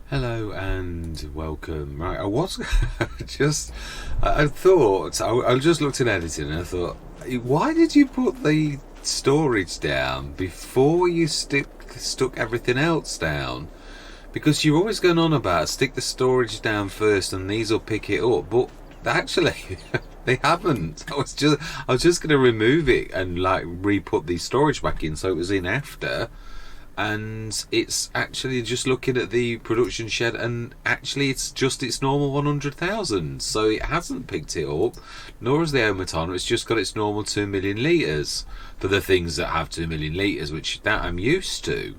Hello and welcome. Right, I was I thought, I just looked at editing and I thought, why did you put the storage down before you stuck everything else down? Because you're always going on about stick the storage down first and these will pick it up, but actually they haven't. I was just going to remove it and like re-put the storage back in so it was in after. And it's actually just looking at the production shed, and actually it's just its normal 100,000, so it hasn't picked it up, nor has the Omaton. It's just got its normal 2 million litres for the things that have 2 million litres, which that I'm used to.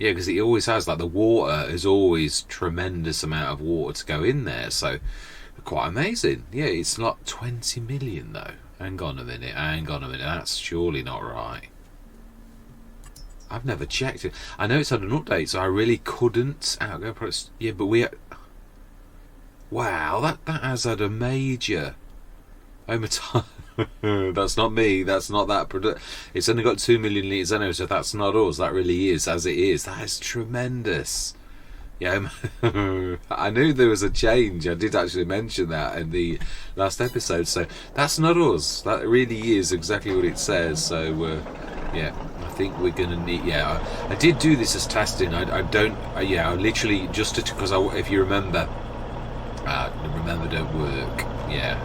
Yeah, because it always has, like, the water is always tremendous amount of water to go in there, so quite amazing. Yeah, it's not 20 million though. Hang on a minute, that's surely not right. I've never checked it. I know it's had an update, so I really couldn't. Yeah, but wow, that has had a major. Oh my time. That's not me. That's not that. It's only got 2 million litres anyway, so that's not us. That really is as it is. That is tremendous. Yeah, I knew there was a change. I did actually mention that in the last episode. So that's not us. That really is exactly what it says. So yeah, I think we're gonna need. Yeah, I did do this as testing. I don't. Yeah, I literally just because if you remember, remember don't work. Yeah,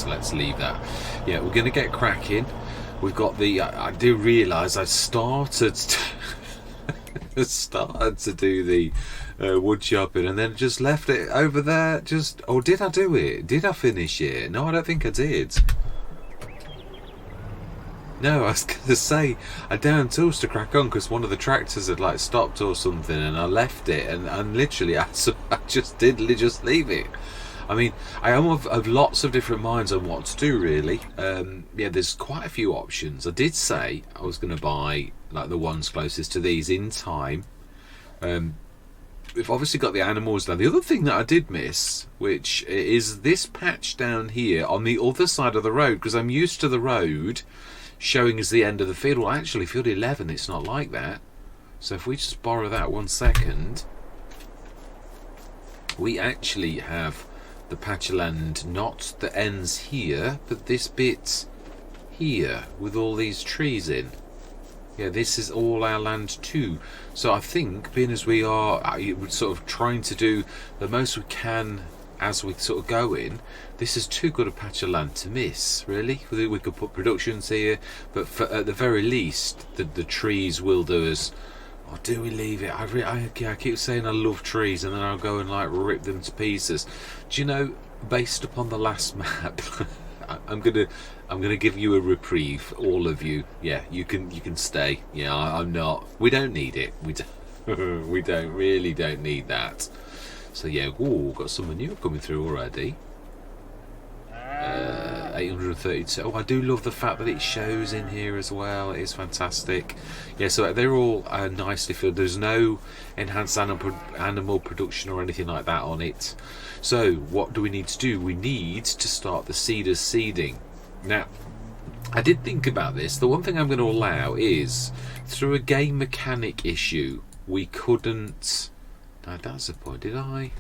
let's leave that. Yeah, we're gonna get cracking. We've got the. I do realise I started to do the wood chopping and then just left it over there. Or did I do it? Did I finish it? No, I don't think I did. No, I was going to say I down tools to crack on because one of the tractors had like stopped or something, and I left it, and literally I just did just leave it. I mean, I am of lots of different minds on what to do really. Yeah, there's quite a few options. I did say I was going to buy like the ones closest to these in time. We've obviously got the animals now. The other thing that I did miss, which is this patch down here on the other side of the road, because I'm used to the road showing as the end of the field. Well, actually, field 11, it's not like that. So if we just borrow that 1 second, we actually have the patch of land not that ends here, but this bit here with all these trees in. Yeah, this is all our land too. So I think, being as we are sort of trying to do the most we can as we sort of go in, this is too good a patch of land to miss, really. We could put productions here, but at the very least, the trees will do us. Or do we leave it? I keep saying I love trees, and then I'll go and like rip them to pieces. Do you know, based upon the last map, I'm gonna give you a reprieve, all of you. Yeah, you can stay. Yeah, I'm not. We don't need it. We don't. We really don't need that. So yeah, got some manure coming through already. 832. Oh, I do love the fact that it shows in here as well. It is fantastic. Yeah, so they're all nicely filled. There's no enhanced animal production or anything like that on it. So what do we need to do? We need to start the seeders seeding. Now, I did think about this. The one thing I'm going to allow is, through a game mechanic issue, we couldn't. No, that's the point. Did I?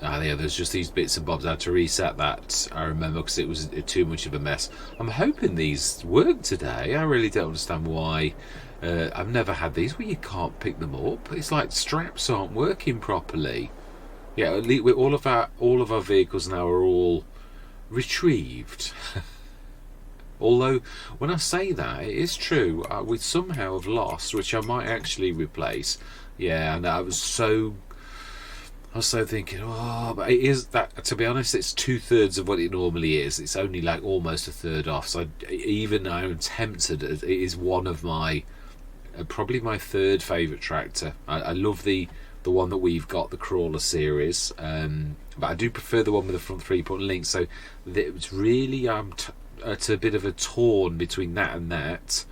Yeah, there's just these bits and bobs. I had to reset that, I remember, because it was too much of a mess. I'm hoping these work today. I really don't understand why. I've never had these where you can't pick them up. It's like straps aren't working properly. Yeah, at least all of our vehicles now are all retrieved. Although, when I say that, it is true. We somehow have lost, which I might actually replace. Yeah, and I was so thinking, but it is that, to be honest, it's 2/3 of what it normally is. It's only like almost a third off. So I'm tempted. It is one of my, probably my third favourite tractor. I love the one that we've got, the Crawler series, but I do prefer the one with the front 3-point link. So it's really it's a bit of a torn between that and that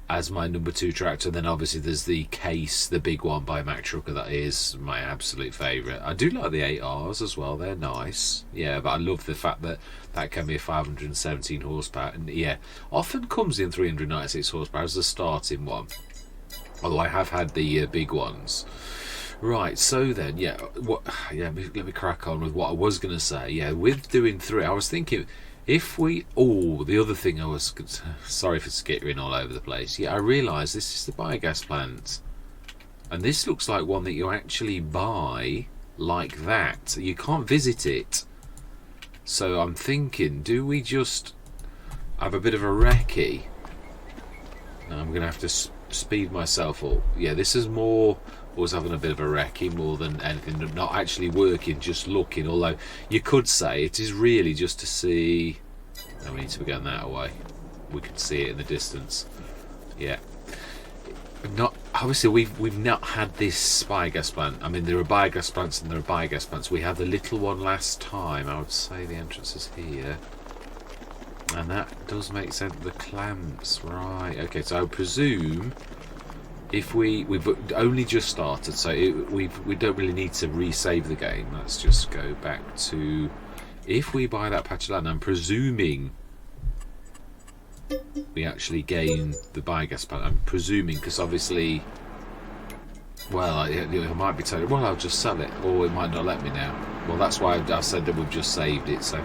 as my number 2 tractor. Then obviously there's the Case, the big one by Mack Trucker, that is my absolute favourite. I do like the 8Rs as well, they're nice. Yeah, but I love the fact that can be a 517 horsepower, and yeah, often comes in 396 horsepower as the starting one, although I have had the big ones. Right, so then, yeah, let me crack on with what I was going to say. Yeah, with doing 3, I was thinking, if we, the other thing I was, sorry for skittering all over the place. Yeah, I realised this is the biogas plant. And this looks like one that you actually buy like that. You can't visit it. So I'm thinking, do we just have a bit of a recce? Now I'm going to have to speed myself up. Yeah, this is more... was having a bit of a recce more than anything, not actually working, just looking, although you could say it is really just to see. No, we need to be going that way. We can see it in the distance. Yeah, not obviously we've not had this biogas plant. I mean, there are biogas plants and there are biogas plants. We had the little one last time. I would say the entrance is here, and that does make sense. The clamps, right? Okay, so I would presume if we've only just started, so we don't really need to resave the game. Let's just go back to, if we buy that patch of land, I'm presuming we actually gain the biogas plant. I'm presuming, because obviously, well, I might be telling, well, I'll just sell it, or it might not let me now. Well, that's why I said that we've just saved it. So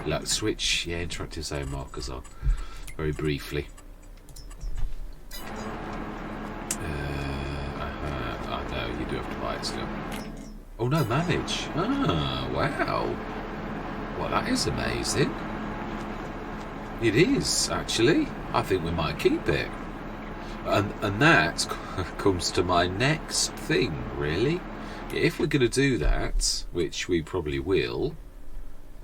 let's switch, yeah, interactive zone markers on very briefly. You do have to buy it still. Oh no, manage. Ah, wow. Well, that is amazing. It is, actually. I think we might keep it. And that comes to my next thing, really. If we're going to do that, which we probably will,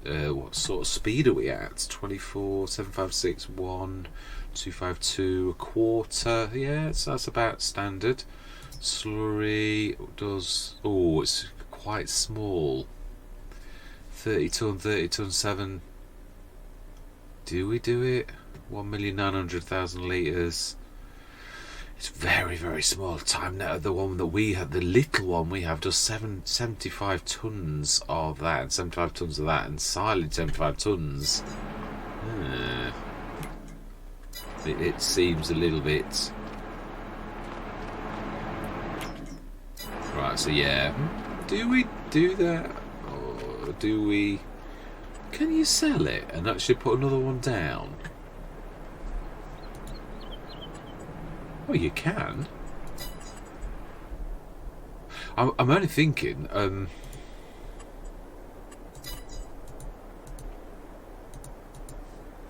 what sort of speed are we at? 24, 756, 1, 252, a quarter. Yeah, so that's about standard. Slurry does, it's quite small. 30 ton 7. Do we do it? 1,900,000 litres. It's very, very small. Time now, the one that we have, the little one we have, does 75 tons of that, and 75 tons of that, and silage 75 tons. It seems a little bit. Right, so yeah, do we do that, or do we? Can you sell it and actually put another one down? Well, you can. I'm only thinking. Can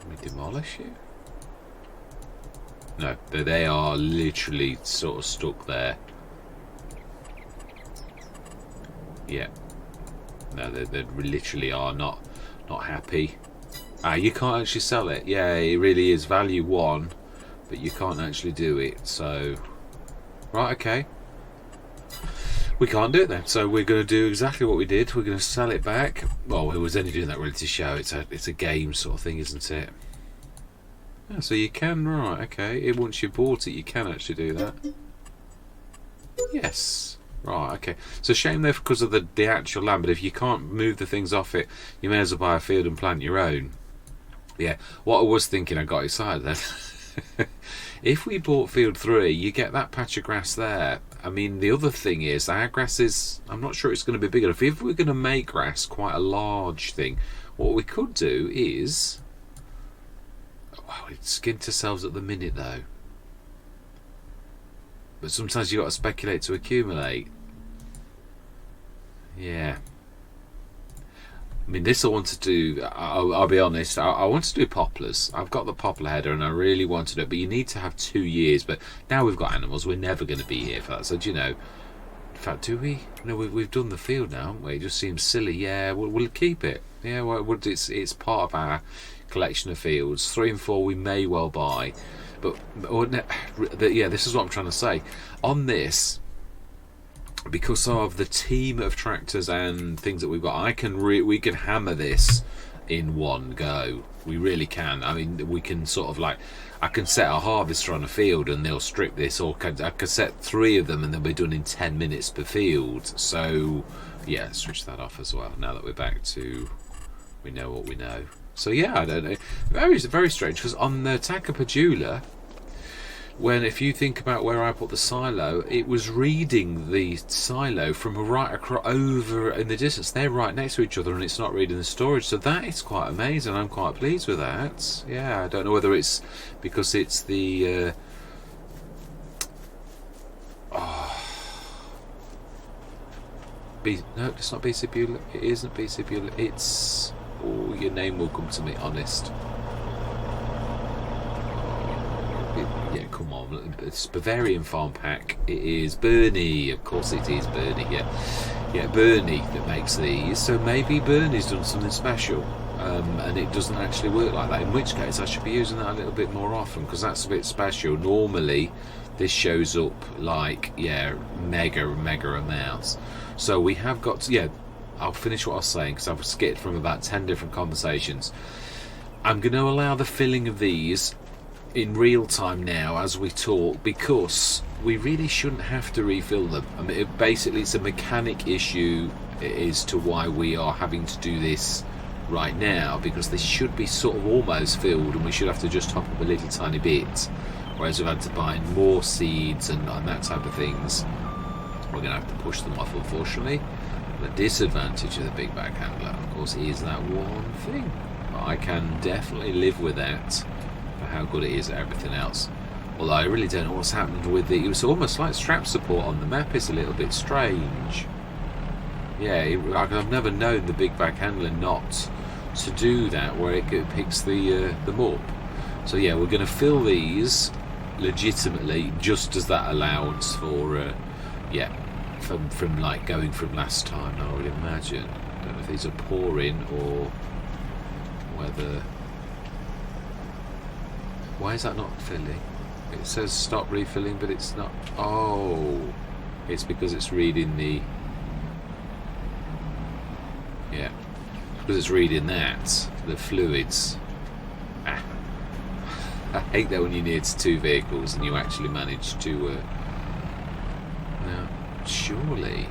we demolish it? No, they are literally sort of stuck there. Yeah. No, they literally are not happy. You can't actually sell it. Yeah, it really is value 1, but you can't actually do it. So, right, okay. We can't do it then. So we're going to do exactly what we did. We're going to sell it back. Well, it was only doing that really to show it's a game sort of thing, isn't it? Yeah, so you can, right, okay. Once you bought it, you can actually do that. Yes. Right, okay. So shame there because of the actual land, but if you can't move the things off it, you may as well buy a field and plant your own. Yeah, what I was thinking, I got excited then. If we bought field 3, you get that patch of grass there. I mean, the other thing is, our grass is, I'm not sure it's going to be big enough. If we're going to make grass quite a large thing, what we could do is, wow, it's skint ourselves at the minute though. But sometimes you've got to speculate to accumulate. Yeah. I mean, this I want to do, I'll be honest, I want to do poplars. I've got the poplar header and I really want to do it, but you need to have 2 years. But now we've got animals, we're never going to be here for that. So, do you know, in fact, do we? No, we've done the field now, haven't we? It just seems silly. Yeah, we'll keep it. Yeah, well, it's part of our collection of fields. 3 and 4 we may well buy. But yeah, this is what I'm trying to say. On this, because of the team of tractors and things that we've got, we can hammer this in one go. We really can. I mean, we can sort of like, I can set a harvester on a field and they'll strip this, or I could set 3 of them and they'll be done in 10 minutes per field. So yeah, switch that off as well. Now that we're back to, we know what we know. So yeah, I don't know. Very, very strange, because on the Takapajula, when, if you think about where I put the silo, it was reading the silo from right across over in the distance. They're right next to each other, and it's not reading the storage. So that is quite amazing. I'm quite pleased with that. Yeah, I don't know whether it's because it's the no, it's not BCP. It isn't BCP. It's, oh, your name will come to me. Honest. Yeah, come on. It's Bavarian Farm Pack. It is Bernie. Of course it is Bernie, yeah, Bernie that makes these. So maybe Bernie's done something special, and it doesn't actually work like that, in which case I should be using that a little bit more often, because that's a bit special. Normally this shows up like, yeah, mega amounts. So we have got to, yeah, I'll finish what I was saying, because I've skipped from about 10 different conversations. I'm going to allow the filling of these in real time now as we talk, because we really shouldn't have to refill them. I mean, basically it's a mechanic issue as to why we are having to do this right now, because this should be sort of almost filled, and we should have to just top up a little tiny bit, whereas we've had to buy more seeds and that type of things. We're going to have to push them off, unfortunately. The disadvantage of the big bag handler, of course, is that one thing. I can definitely live with that, for how good it is at everything else. Although I really don't know what's happened with it. It was almost like strap support on the map is a little bit strange. Yeah, I've never known the big back handler not to do that, where it picks them up. So yeah, we're going to fill these legitimately just as that allowance for yeah, from like going from last time, I would imagine. I don't know if these are pouring or whether. Why is that not filling? It says stop refilling, but it's not. Oh, it's because it's reading the. Yeah, because it's reading that, the fluids. Ah. I hate that when you're near to two vehicles and you actually manage to. Now, surely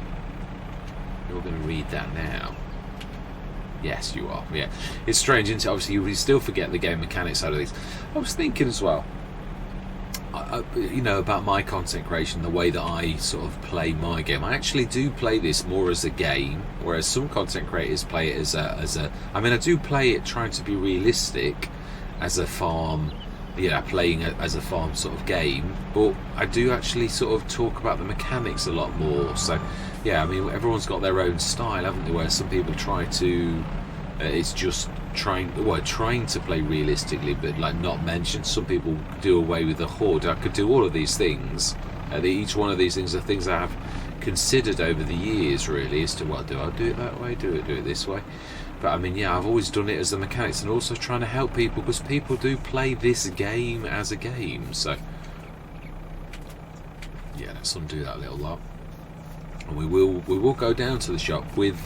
you're going to read that now. Yes, you are. Yeah, it's strange, isn't it? Obviously, you still forget the game mechanics side of these. I was thinking as well, you know, about my content creation, the way that I sort of play my game. I actually do play this more as a game, whereas some content creators play it as a. I mean, I do play it trying to be realistic as a farm. Yeah, playing it as a farm sort of game, but I do actually sort of talk about the mechanics a lot more. So yeah, I mean, everyone's got their own style, haven't they? Where some people try to it's just trying to play realistically, but like not mention. Some people do away with the horde. I could do all of these things. Each one of these things are things I have considered over the years, really, as to what do I do it that way, do it this way. But I mean, yeah, I've always done it as the mechanics, and also trying to help people, because people do play this game as a game. So yeah, let's undo that little lot, and we will go down to the shop with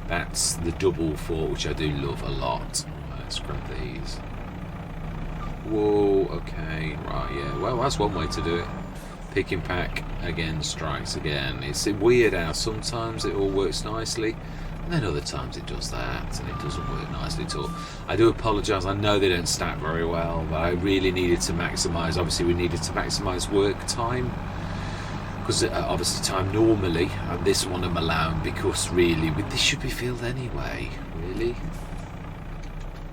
that's the double fort, which I do love a lot. Let's grab these. Whoa, okay, right, yeah. Well, that's one way to do it. Pick and pack again strikes again. It's weird how sometimes it all works nicely, and then other times it does that and it doesn't work nicely at all. I do apologise, I know they don't stack very well, but I really needed to maximise. Obviously we needed to maximise work time, because obviously time normally, and this one I'm allowing because really this should be filled anyway, really.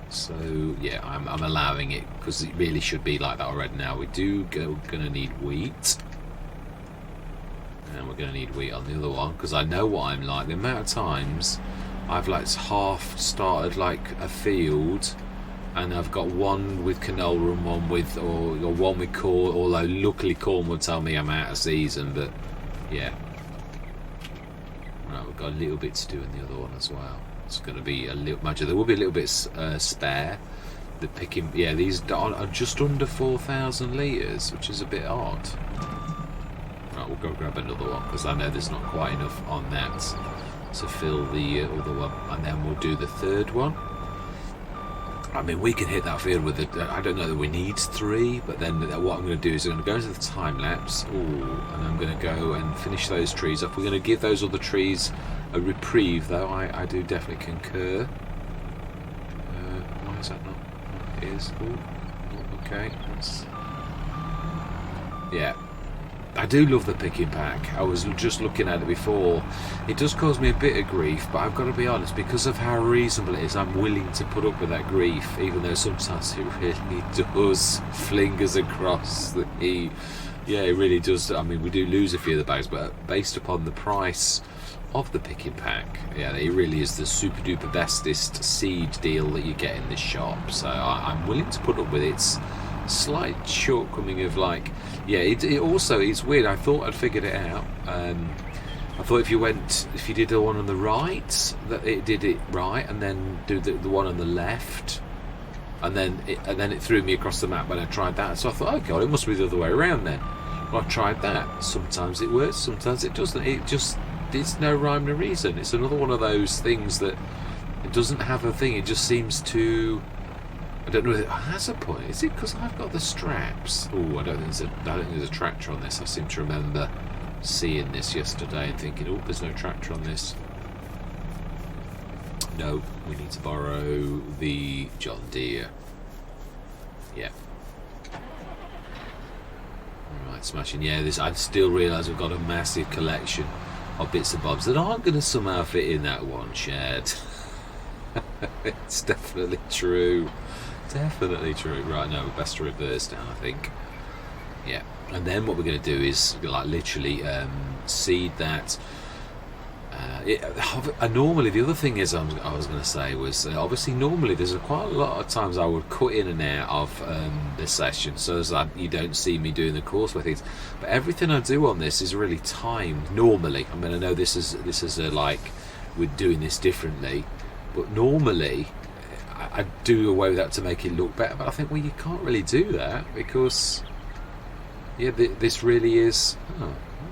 So yeah, I'm allowing it because it really should be like that already. Now we do gonna need wheat, and we're gonna need wheat on the other one, because I know what I'm like. The amount of times I've like half started like a field, and I've got one with canola and one with or one with corn. Although luckily corn would tell me I'm out of season, but yeah. Right, we've got a little bit to do in the other one as well. It's going to be a little major. There will be a little bit spare. The picking, yeah, these are just under 4,000 litres, which is a bit odd. Right, we'll go grab another one, because I know there's not quite enough on that to fill the other one, and then we'll do the third one. I mean, we can hit that field with it. I don't know that we need 3, but then what I'm going to do is I'm going to go into the time lapse, and I'm going to go and finish those trees off. We're going to give those other trees a reprieve, though. I do definitely concur. Why is that not? It is. Ooh, okay. Yeah. I do love the picking pack. I was just looking at it before. It does cause me a bit of grief, but I've got to be honest, because of how reasonable it is, I'm willing to put up with that grief, even though sometimes it really does fling us across the heat. Yeah, it really does. I mean, we do lose a few of the bags, but based upon the price of the picking pack, yeah, it really is the super duper bestest seed deal that you get in this shop. So I'm willing to put up with its slight shortcoming of, like, yeah, it also, it's weird. I thought I'd figured it out. I thought if you did the one on the right, that it did it right, and then do the one on the left, and then it threw me across the map when I tried that. So I thought, okay, well, it must be the other way around then. Well, I tried that. Sometimes it works, sometimes it doesn't. It's no rhyme no reason. It's another one of those things that it doesn't have a thing. It just seems to. I don't know if it has a point. Is it because I've got the straps? Oh, I don't think there's a tractor on this. I seem to remember seeing this yesterday and thinking, oh, there's no tractor on this. No, we need to borrow the John Deere. Yeah. Right, smashing. Yeah, I still realise we've got a massive collection of bits and bobs that aren't going to somehow fit in that one shed. It's definitely true. Definitely true. Right, no, we're best to reverse now, I think. Yeah. And then what we're going to do is, like, literally seed that. Normally, the other thing is, I was going to say was, obviously, normally there's quite a lot of times I would cut in and out of this session, so as that you don't see me doing the course with things. But everything I do on this is really timed. Normally, I mean, I know this is like we're doing this differently, but normally I do away with that to make it look better. But I think, well, you can't really do that because, yeah, this really is.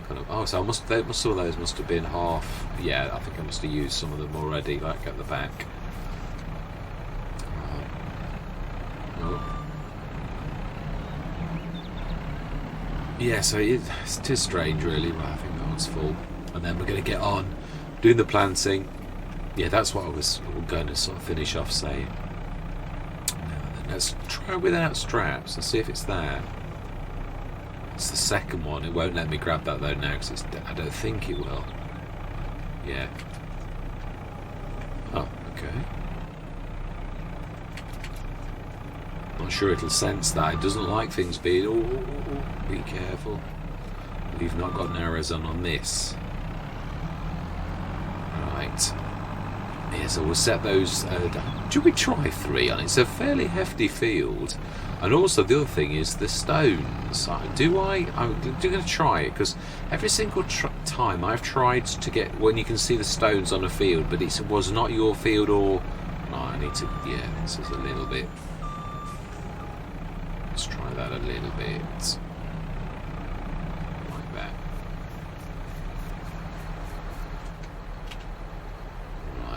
So some of those must have been half. Yeah, I think I must have used some of them already, like at the back. Yeah, so it is strange, really. But I think that one's full, and then we're going to get on doing the planting. Yeah, that's what I was going to sort of finish off saying. Now then, let's try without straps and see if it's there. It's the second one. It won't let me grab that though now because I don't think it will. Yeah. Oh, okay. Not sure it'll sense that. It doesn't like things being. Oh, be careful. We've not got narrows on this. Right. Yeah, so we'll set those. Should we try 3 on it? It's a fairly hefty field. And also the other thing is the stones. I'm going to try it because every single time I've tried to get when you can see the stones on a field, but it was not your field or. No, I need to. Yeah, this is a little bit. Let's try that a little bit. Like that.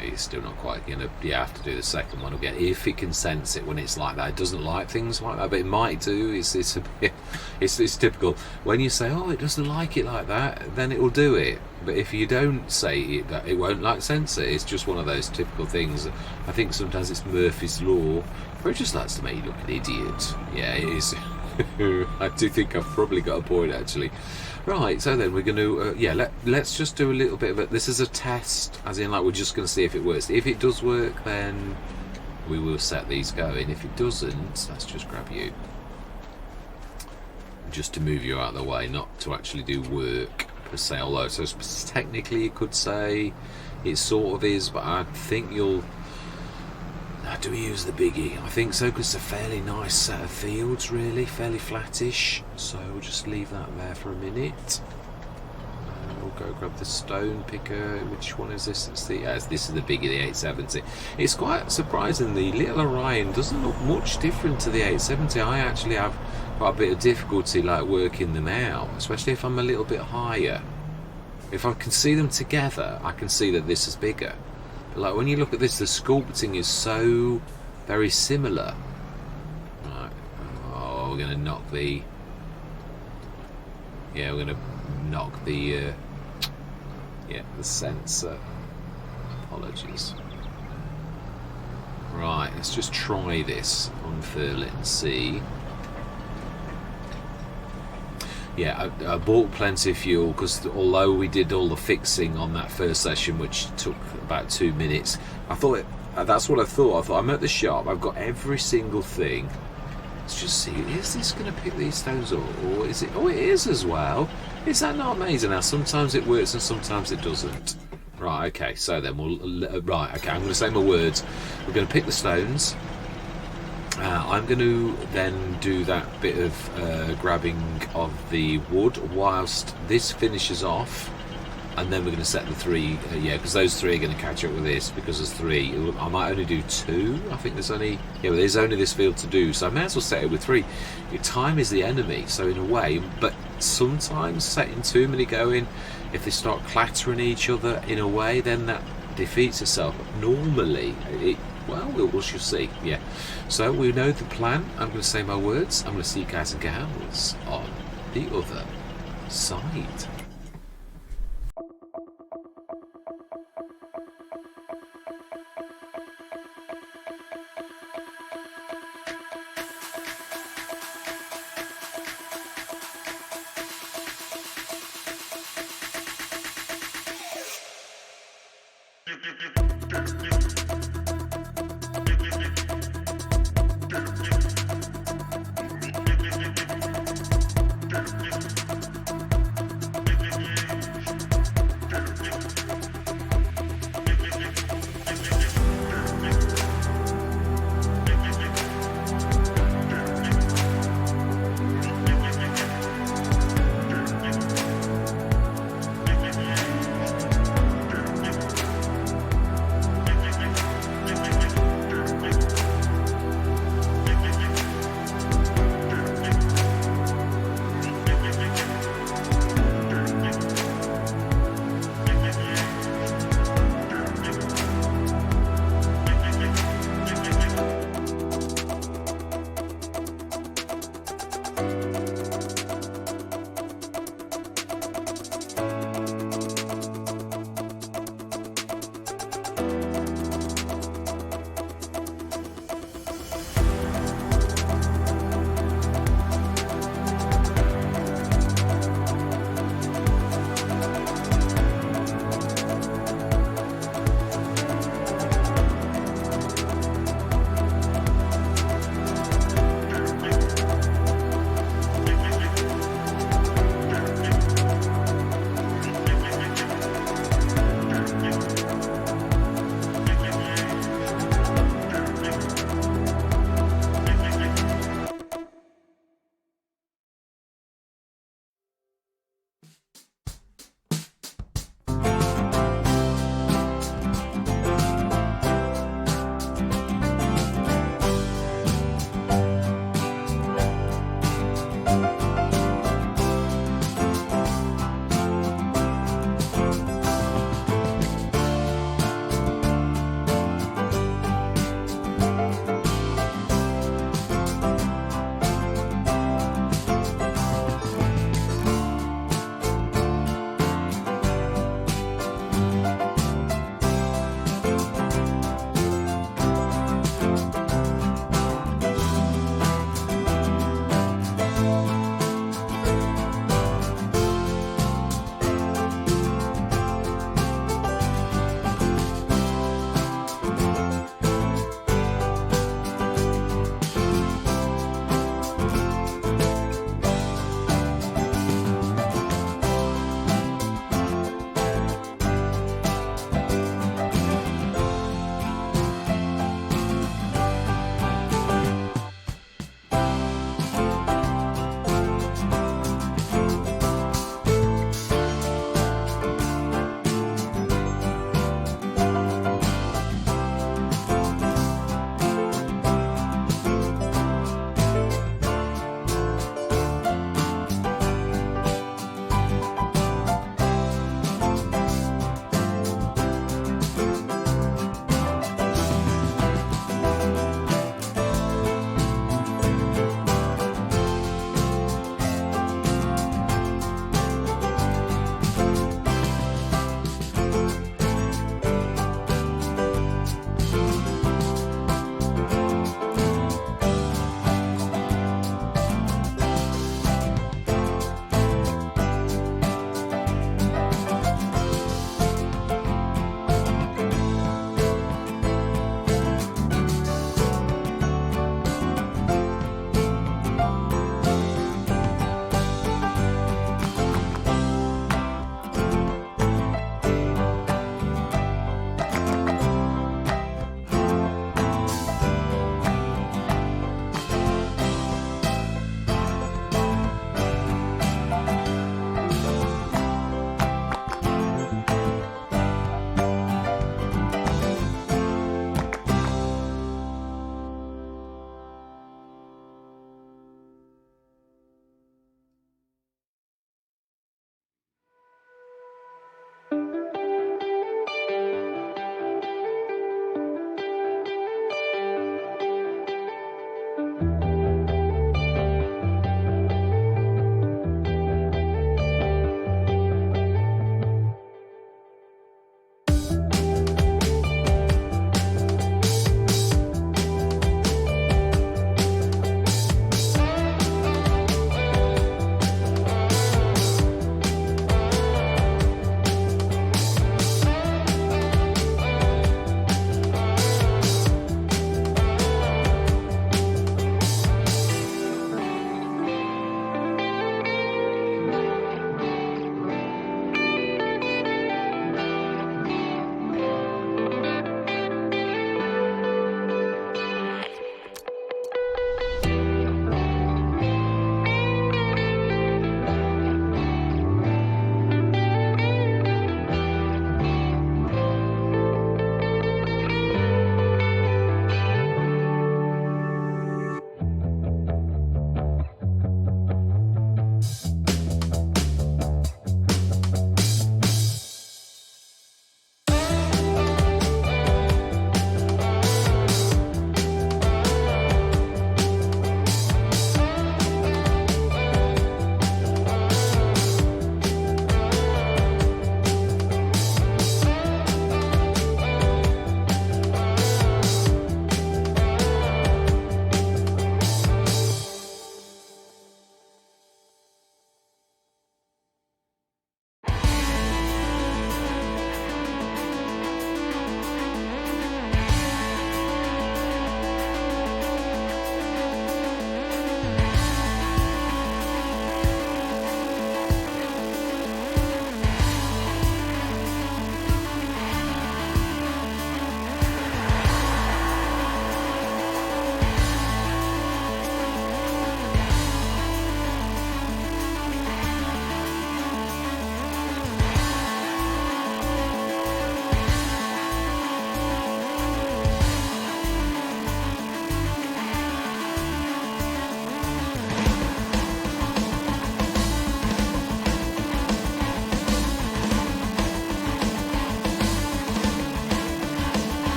It's still not quite going to. Yeah, I have to do the second one again if it can sense it when it's like that. It doesn't like things like that, but it might do. It's a bit. It's typical when you say, "Oh, it doesn't like it like that," then it will do it. But if you don't say it, that it won't like sense it. It's just one of those typical things. I think sometimes it's Murphy's Law, where it just likes to make you look an idiot. Yeah, it is. I do think I've probably got a point actually. Right, so then we're going to, let's just do a little bit of it. This is a test, as in, like, we're just going to see if it works. If it does work, then we will set these going. If it doesn't, let's just grab you. Just to move you out of the way, not to actually do work per se. Although, so technically you could say it sort of is, but I think you'll... do we use the biggie? I think so, because it's a fairly nice set of fields, really, fairly flattish. So we'll just leave that there for a minute. We'll go grab the stone picker. Which one is this? This is the biggie, the 870. It's quite surprising. The little Orion doesn't look much different to the 870. I actually have quite a bit of difficulty like working them out, especially if I'm a little bit higher. If I can see them together, I can see that this is bigger. Like when you look at this, the sculpting is so very similar. Right. Oh, we're going to knock the. Yeah, we're going to knock the. The sensor. Apologies. Right, let's just try this, unfurl it and see. yeah, I bought plenty of fuel because although we did all the fixing on that first session, which took about 2 minutes, I thought that's what I thought. I thought I'm at the shop, I've got every single thing. Let's just see, is this going to pick these stones up, or is it? Oh, it is as well. Is that not amazing? Now sometimes it works and sometimes it doesn't. Right, okay, so then right, okay, I'm going to say my words. We're going to pick the stones. I'm going to then do that bit of grabbing of the wood whilst this finishes off, and then we're going to set the 3, yeah, because those 3 are going to catch up with this, because there's 3. I might only do 2. I think there's only, yeah, well, there's only this field to do, so I may as well set it with 3. Time is the enemy, so in a way, but sometimes setting too many going, if they start clattering each other in a way, then that defeats itself. Normally, well, we'll see, yeah. So we know the plan. I'm going to say my words. I'm going to see you guys and gals on the other side.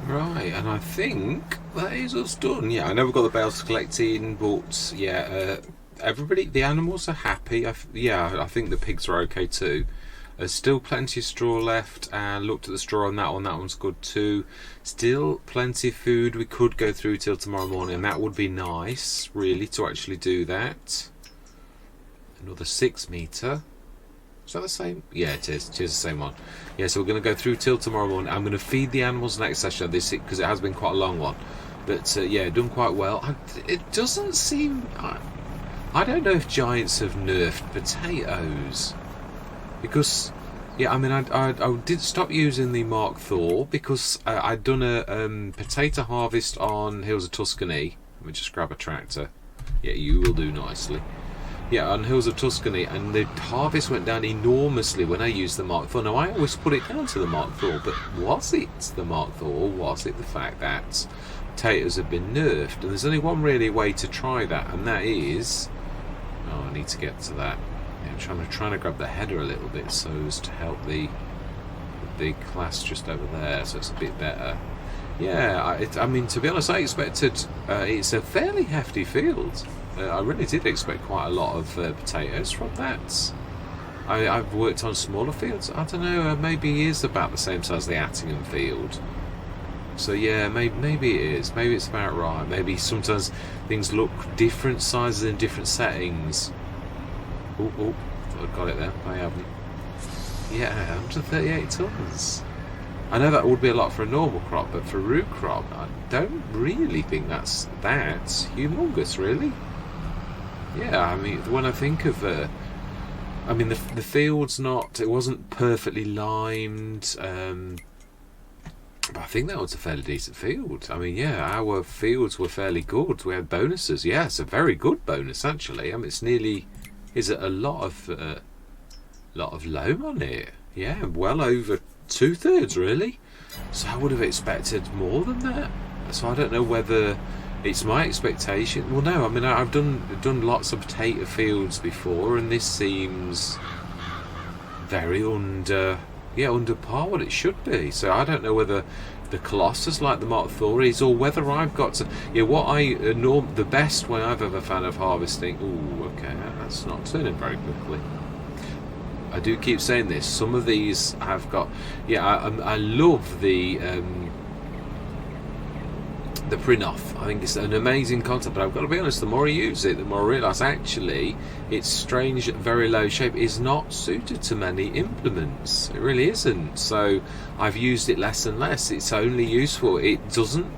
Right, and I think that is us done. Yeah, I know we've got the bales to collect in, but yeah, everybody, the animals are happy. I think the pigs are okay too. There's still plenty of straw left, and looked at the straw on that one. That one's good too. Still plenty of food. We could go through till tomorrow morning, and that would be nice, really, to actually do that. Another 6 metre. Is that the same? Yeah, it is. It is the same one. Yeah, so we're going to go through till tomorrow morning. I'm going to feed the animals next session this because it has been quite a long one. But yeah, done quite well. It doesn't seem. I don't know if Giants have nerfed potatoes, because yeah, I mean, I did stop using the Mark Thor because I'd done a potato harvest on Hills of Tuscany. Let me just grab a tractor. Yeah, you will do nicely. Yeah, on Hills of Tuscany, and the harvest went down enormously when I used the Mark IV. Now, I always put it down to the Mark IV, but was it the Mark IV, or was it the fact that potatoes have been nerfed? And there's only one really way to try that, and that is... Oh, I need to get to that. Yeah, I'm trying to grab the header a little bit so as to help the big class just over there, so it's a bit better. Yeah, I mean, to be honest, I expected... it's a fairly hefty field. I really did expect quite a lot of potatoes from that. I've worked on smaller fields. I don't know, maybe it is about the same size as the Attingham field. So yeah, maybe it is. Maybe it's about right. Maybe sometimes things look different sizes in different settings. Oh, I got it there. I haven't. Yeah, 138 tons. I know that would be a lot for a normal crop, but for a root crop, I don't really think that's humongous, really. Yeah, I mean, when I think of, I mean, the field's not, it wasn't perfectly limed, but I think that was a fairly decent field. I mean, yeah, our fields were fairly good. We had bonuses. Yeah, it's a very good bonus, actually. I mean, it's nearly, is it a lot of loam on it? Yeah, well over 2/3, really. So I would have expected more than that. So I don't know whether it's my expectation. Well, no, I mean, I've done lots of potato fields before, and this seems very under par what it should be. So I don't know whether the Colossus like the Mark Thor is, or whether I've got to. Yeah, what the best way I've ever found of harvesting. Oh, okay, that's not turning very quickly. I do keep saying this. Some of these have got. Yeah, I love the print-off. I think it's an amazing concept, but I've got to be honest, the more I use it, the more I realise actually its strange, very low shape is not suited to many implements. It really isn't. So I've used it less and less. It's only useful. It doesn't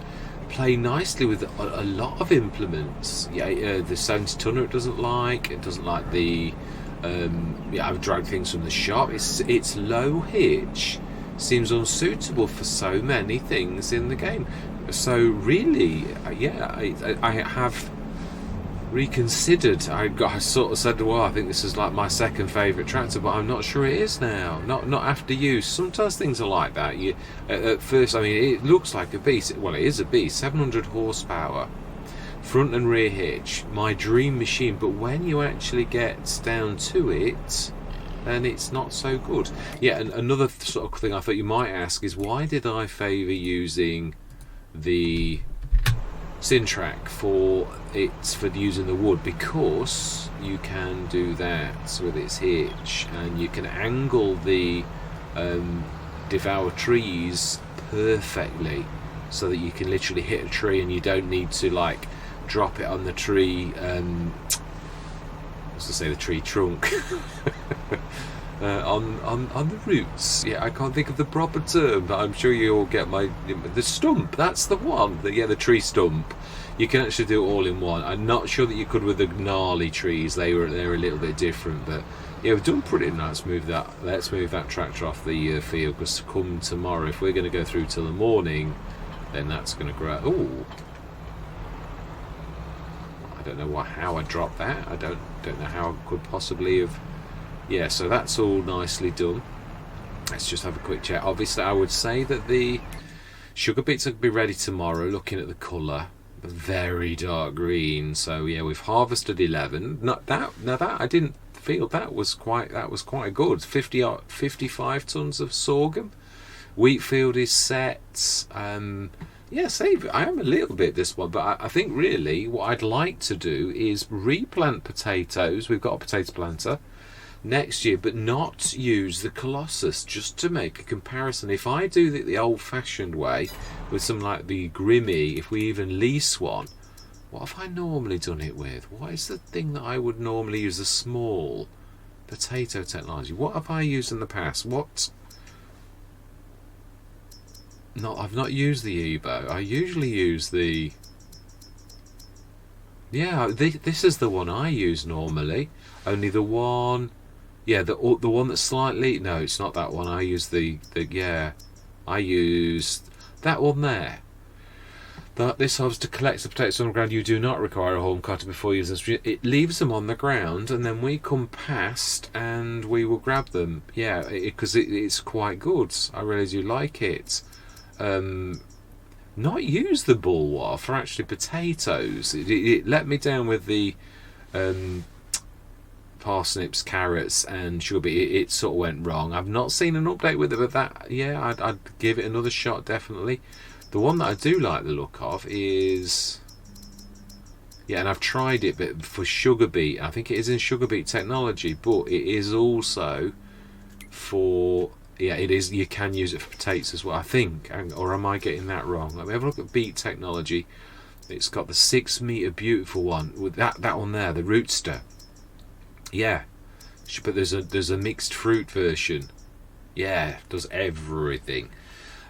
play nicely with a lot of implements. Yeah, the 70 tonner it doesn't like. It doesn't like the... yeah, I've dragged things from the shop. It's low hitch seems unsuitable for so many things in the game. So really, yeah, I have reconsidered. I sort of said, well, I think this is like my second favourite tractor, but I'm not sure it is now. Not after use. Sometimes things are like that. You at first, I mean, it looks like a beast. Well, it is a beast. 700 horsepower, front and rear hitch, my dream machine. But when you actually get down to it, then it's not so good. Yeah, and another sort of thing I thought you might ask is, why did I favour using the Sintrac for using the wood? Because you can do that with its hitch, and you can angle the devour trees perfectly, so that you can literally hit a tree and you don't need to like drop it on the tree. What's to say, the tree trunk. On the roots. Yeah, I can't think of the proper term, but I'm sure you all get the stump. That's the one. The tree stump. You can actually do it all in one. I'm not sure that you could with the gnarly trees. They're a little bit different, but yeah, we've done pretty nice. Let's move that tractor off the field, because come tomorrow, if we're going to go through till the morning, then that's going to grow. Oh, I don't know how I dropped that. I don't know how I could possibly have. Yeah, so that's all nicely done. Let's just have a quick check. Obviously, I would say that the sugar beets will be ready tomorrow. Looking at the colour, very dark green. So yeah, we've harvested 11. Not that. Now that I didn't feel that was quite good. 55 tons of sorghum. Wheat field is set. Yeah, save. I am a little bit this one, but I think really what I'd like to do is replant potatoes. We've got a potato planter next year, but not use the Colossus, just to make a comparison. If I do it the old-fashioned way with some like the Grimmy, if we even lease one, what have I normally done it with? What is the thing that I would normally use? The small potato technology. What have I used in the past? What? No, I've not used the Evo. I usually use the... Yeah, this is the one I use normally. Only the one... Yeah, the one that's slightly... No, it's not that one. I use the yeah. I used that one there. This helps to collect the potatoes on the ground. You do not require a home cutter before using this. It leaves them on the ground, and then we come past and we will grab them. Yeah, because it's quite good. I really do like it. Not use the bulwark for actually potatoes. It let me down with the parsnips, carrots and sugar beet. It sort of went wrong. I've not seen an update with it, but that, yeah, I'd give it another shot, definitely. The one that I do like the look of is, yeah, and I've tried it, but for sugar beet, I think it is in sugar beet technology, but it is also for... Yeah, it is. You can use it for potatoes as well, I think. Or am I getting that wrong? Let me have a look at Beet Technology. It's got the 6 metre beautiful one with that one there, the Rootster. Yeah, but there's a mixed fruit version. Yeah, does everything.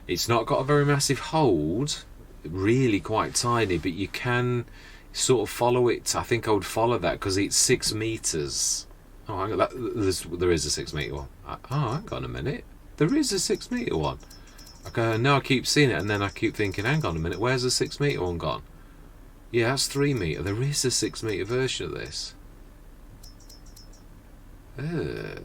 It's not got a very massive hold, really quite tiny, but you can sort of follow it. I think I would follow that because it's 6 metres. Oh, there is a 6 metre one. Oh, hang on a minute. There is a 6 metre one. Okay, now I keep seeing it, and then I keep thinking, hang on a minute, where's the 6 metre one gone? Yeah, that's 3 metre. There is a 6 metre version of this. There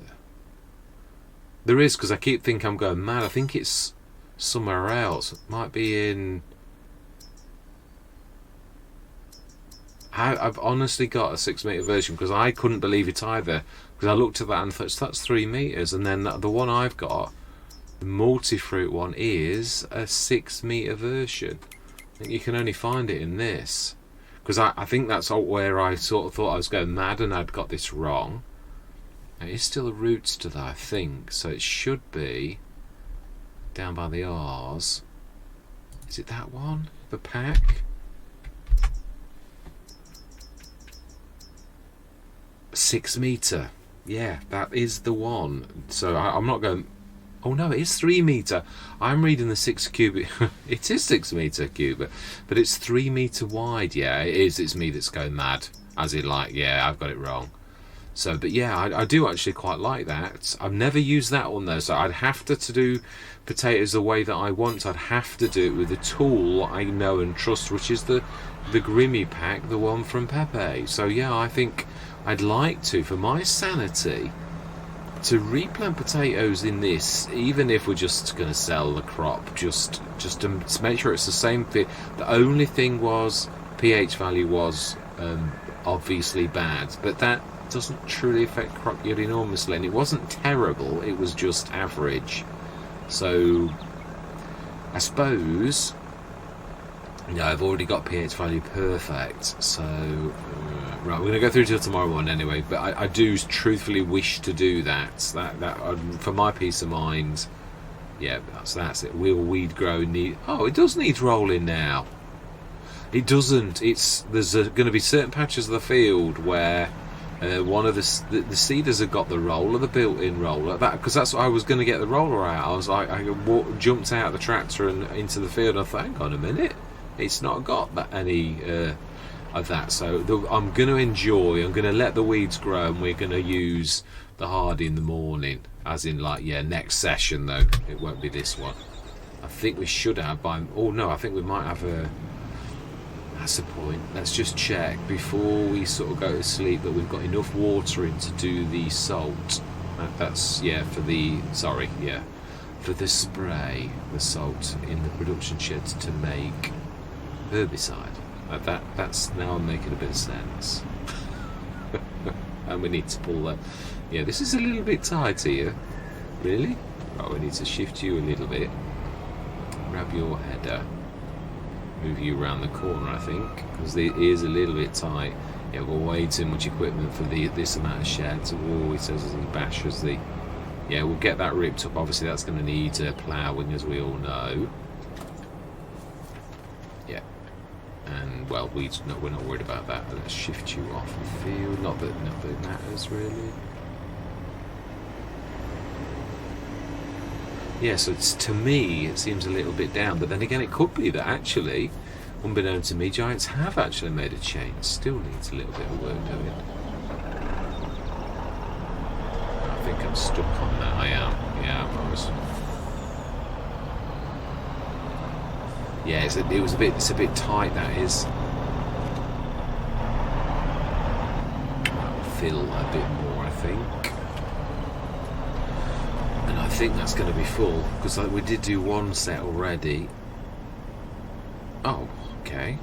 is, because I keep thinking I'm going mad. I think it's somewhere else. It might be in... I've honestly got a 6 metre version, because I couldn't believe it either. Because I looked at that and thought, that's 3 metres, and then the one I've got, the multi-fruit one, is a 6 metre version. I think you can only find it in this. Because I think that's where I sort of thought I was going mad and I'd got this wrong. It is still a Rootster though, I think, so it should be down by the R's. Is it that one? The pack? 6 metre. Yeah, that is the one. So I'm not going... Oh no, it is 3 metre. I'm reading the 6 cubic. It is 6 metre cubic, but it's 3 metre wide. Yeah, it is. It's me that's going mad. As in, like, yeah, I've got it wrong. So, but yeah, I do actually quite like that. I've never used that one though, so I'd have to do potatoes the way that I want. I'd have to do it with a tool I know and trust, which is the Grimmy pack, the one from Pepe. So yeah, I think I'd like to, for my sanity, to replant potatoes in this, even if we're just going to sell the crop, just to make sure it's the same thing. The only thing was pH value was obviously bad, but that doesn't truly affect crop yield enormously, and it wasn't terrible, it was just average. So I suppose, you know, I've already got pH value perfect, so right, we're going to go through till tomorrow one anyway, but I do truthfully wish to do that for my peace of mind. Yeah, that's it. Will weed grow need... Oh, it does need rolling now. It doesn't. There's going to be certain patches of the field where one of the seeders have got the roller, the built-in roller, because that's what I was going to get the roller out. I was like, I jumped out of the tractor and into the field, and I thought, hang on a minute, it's not got any of that. So I'm going to enjoy. I'm going to let the weeds grow, and we're going to use the hardy in the morning, as in, like, yeah, next session though. It won't be this one. I think we should have by... Oh no, I think we might have a... That's the point. Let's just check before we sort of go to sleep that we've got enough water in to do the salt. That's, yeah, for the... Sorry, yeah. For the spray, the salt in the production sheds to make herbicide. That's now making a bit of sense. And we need to pull that. Yeah, this is a little bit tight here. Really? Right, we need to shift you a little bit. grab your header, move you around the corner, I think, because the ear's a little bit tight. Yeah, we've got way too much equipment for this amount of sheds. Oh, he says as he bashes the... Yeah, we'll get that ripped up. Obviously, that's going to need ploughing, as we all know. Yeah. And, well, we're not worried about that. Let's shift you off the field. Not that it matters, really. Yeah, so to me, it seems a little bit down. But then again, it could be that, actually, unbeknown to me, Giants have actually made a change. Still needs a little bit of work doing. I think I'm stuck on that. I am. Yeah, I was. Yeah, it's a bit tight. That is. That'll fill a bit more, I think. And I think that's going to be full because we did do one set already. Oh, okay.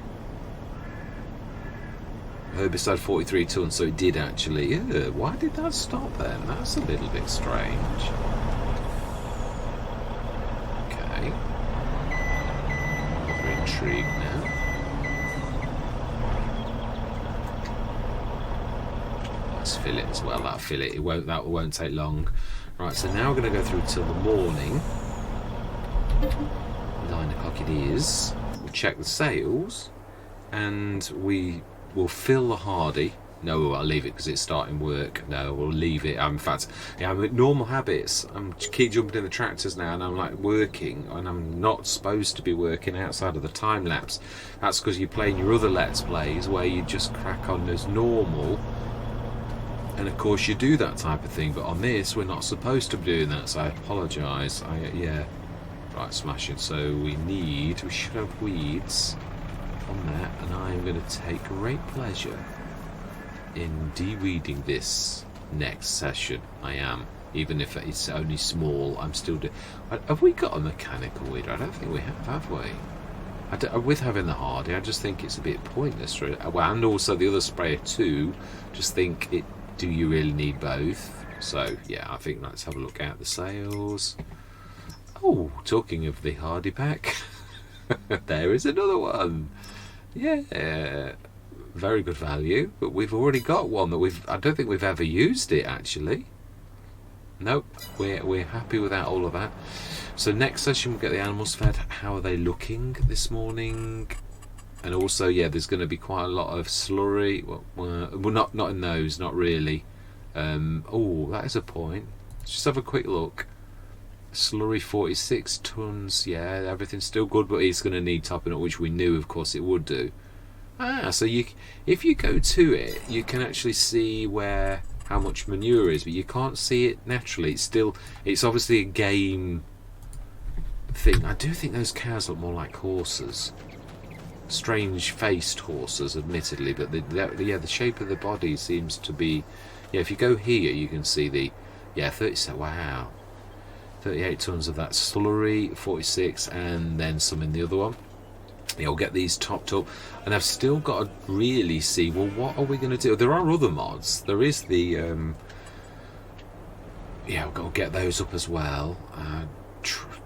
Herbicide 43 tons, so it did actually. Why did that stop then? That's a little bit strange. Okay. I'm intrigued now. Let's fill it as well. That'll fill it. That won't take long. Right, so now we're going to go through till the morning. 9 o'clock it is. We'll check the sales, and we will fill the hardy. No, I'll leave it because it's starting work. No, we'll leave it. In fact, yeah, I'm at normal habits. I'm keep jumping in the tractors now, and I'm like working, and I'm not supposed to be working outside of the time lapse. That's because you're playing your other Let's Plays where you just crack on as normal. And of course you do that type of thing, but on this we're not supposed to be doing that, so I apologise. Yeah. Right, smashing. So we should have weeds on that, and I'm going to take great pleasure in de-weeding this next session. I am. Even if it's only small, I'm still doing... Have we got a mechanical weeder? I don't think we have we? With having the hardy, I just think it's a bit pointless. Really. Well, and also the other sprayer too, just think it... Do you really need both? So, yeah, I think let's have a look at the sales. Oh, talking of the hardy pack, there is another one. Yeah, very good value, but we've already got one that I don't think we've ever used it, actually. Nope, we're happy without all of that. So next session we'll get the animals fed. How are they looking this morning? And also, yeah, there's going to be quite a lot of slurry. Well, not in those, not really. Oh, that is a point. Let's just have a quick look. Slurry 46 tons. Yeah, everything's still good, but it's going to need topping up, which we knew, of course, it would do. So if you go to it, you can actually see how much manure is, but you can't see it naturally. It's obviously a game thing. I do think those cows look more like horses. Strange faced horses, admittedly, but the shape of the body seems to be... Yeah, if you go here you can see the... Yeah, 37, wow, 38 tons of that slurry, 46, and then some in the other one. Yeah, we'll get these topped up, and I've still got to really see, well, what are we going to do? There are other mods. There is the yeah, we've got to get those up as well.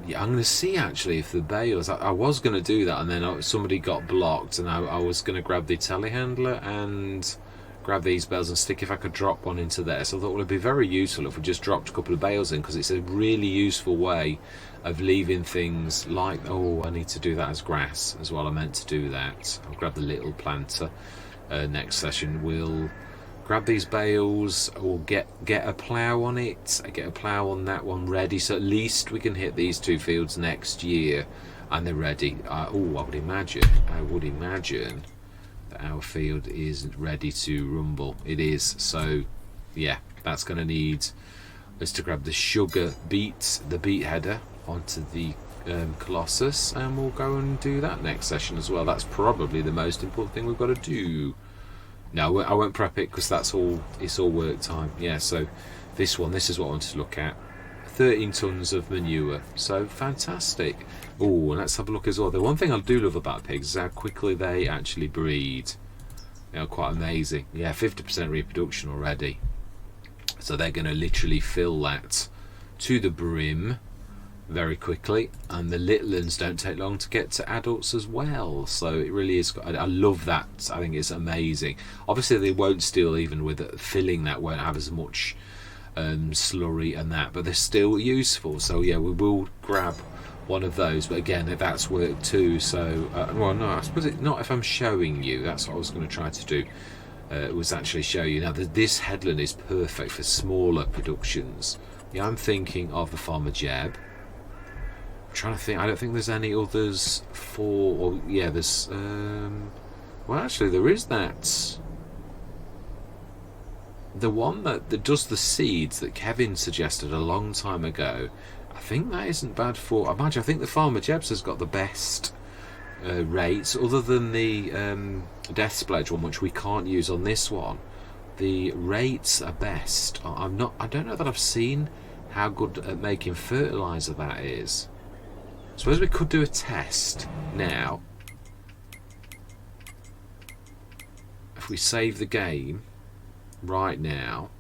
Yeah, I'm going to see actually if the bales... I was going to do that, and then somebody got blocked, and I was going to grab the telehandler and grab these bales and stick if I could drop one into there. So I thought it would be very useful if we just dropped a couple of bales in, because it's a really useful way of leaving things like... Oh, I need to do that as grass as well. I meant to do that. I'll grab the little planter next session. We'll grab these bales, we'll get a plough on it, get a plough on that one ready, so at least we can hit these two fields next year and they're ready. I would imagine that our field is ready to rumble. It is, so yeah, that's going to need us to grab the sugar beet, the beet header onto the Colossus, and we'll go and do that next session as well. That's probably the most important thing we've got to do. No, I won't prep it because it's all work time. Yeah, so this is what I wanted to look at. 13 tons of manure, so fantastic. Oh, and let's have a look as well. The one thing I do love about pigs is how quickly they actually breed. You know, quite amazing. Yeah, 50% reproduction already. So they're going to literally fill that to the brim. very quickly, and the little ones don't take long to get to adults as well. So it really is. I love that. I think it's amazing. Obviously, they won't still, even with it, filling that won't have as much slurry and that, but they're still useful. So yeah, we will grab one of those. But again, that's work too. So well, no, I suppose it's not if I'm showing you. That's what I was going to try to do. Was actually show you. Now this headland is perfect for smaller productions. Yeah, I'm thinking of the Farmer Jeb. I'm trying to think. I don't think there's any others for. Or yeah, there's. Well, actually, there is that. The one that does the seeds that Kevin suggested a long time ago. I think that isn't bad for. I think the Farmer Jeb's has got the best rates, other than the Death Spledge one, which we can't use on this one. The rates are best. I don't know that I've seen how good at making fertilizer that is. Suppose we could do a test now. If we save the game right now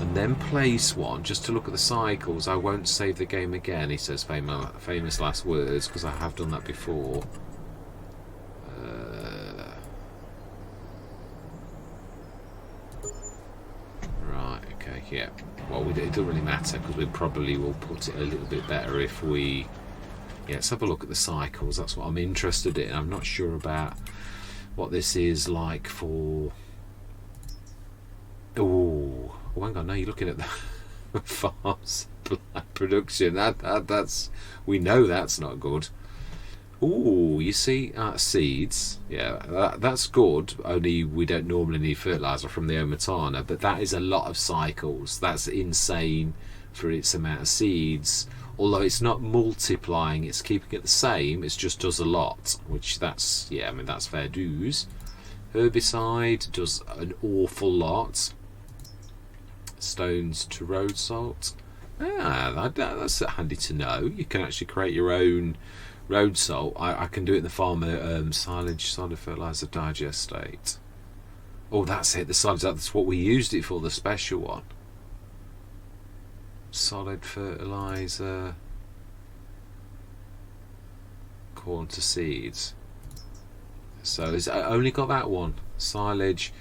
and then place one just to look at the cycles. I won't save the game again, he says, famous last words, because I have done that before. Right, okay, yeah. Well, it doesn't really matter, because we probably will put it a little bit better if we... Yeah, let's have a look at the cycles. That's what I'm interested in. I'm not sure about what this is like for... Oh, hang on, no, you're looking at the farm supply production. That's... We know that's not good. Oh, you see, seeds. Yeah, that's good. Only we don't normally need fertilizer from the Omatana, but that is a lot of cycles. That's insane for its amount of seeds. Although it's not multiplying, it's keeping it the same. It just does a lot, which that's, yeah, I mean, that's fair dues. Herbicide does an awful lot. Stones to road salt. That's handy to know. You can actually create your own road salt. I can do it in the farmer silage solid fertilizer digestate. Oh, that's it. The silage, that's what we used it for, the special one. Solid fertilizer, corn to seeds. So I only got that one, silage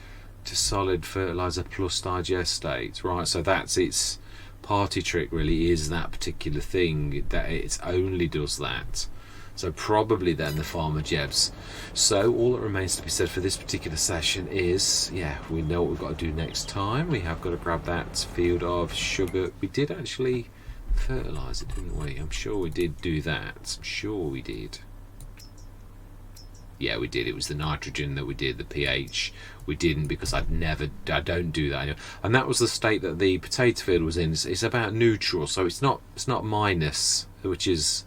to solid fertilizer plus digestate. Right, so that's its party trick, really, is that particular thing, that it only does that. So probably then the Farmer Jebs. So all that remains to be said for this particular session is, yeah, we know what we've got to do next time. We have got to grab that field of sugar. We did actually fertilise it, didn't we? I'm sure we did do that. I'm sure we did. Yeah, we did. It was the nitrogen that we did, the pH. We didn't, because I don't do that anymore. And that was the state that the potato field was in. It's about neutral, so it's not minus, which is...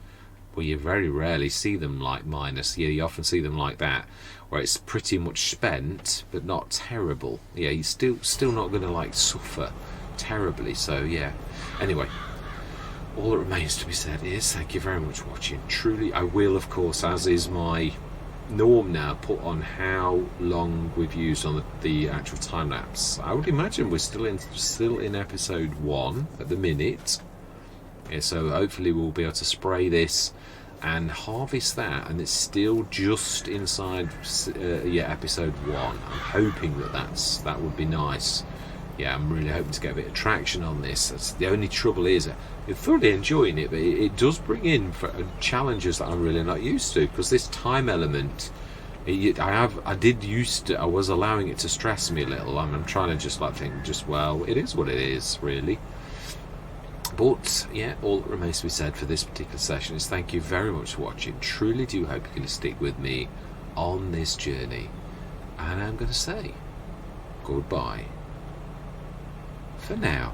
Well, you very rarely see them like minus. Yeah, you often see them like that, where it's pretty much spent, but not terrible. Yeah, you're still not going to like suffer terribly. So yeah. Anyway, all that remains to be said is thank you very much for watching. Truly, I will, of course, as is my norm now, put on how long we've used on the actual time lapse. I would imagine we're still in episode 1 at the minute. Yeah, so hopefully we'll be able to spray this and harvest that, and it's still just inside episode 1. I'm hoping that would be nice. Yeah, I'm really hoping to get a bit of traction on this. That's the only trouble is I'm thoroughly enjoying it, but it does bring in challenges that I'm really not used to, because this time element, I was allowing it to stress me a little. I'm trying to just like think, well, it is what it is, really. But yeah, all that remains to be said for this particular session is thank you very much for watching. Truly do hope you're going to stick with me on this journey, and I'm going to say goodbye for now.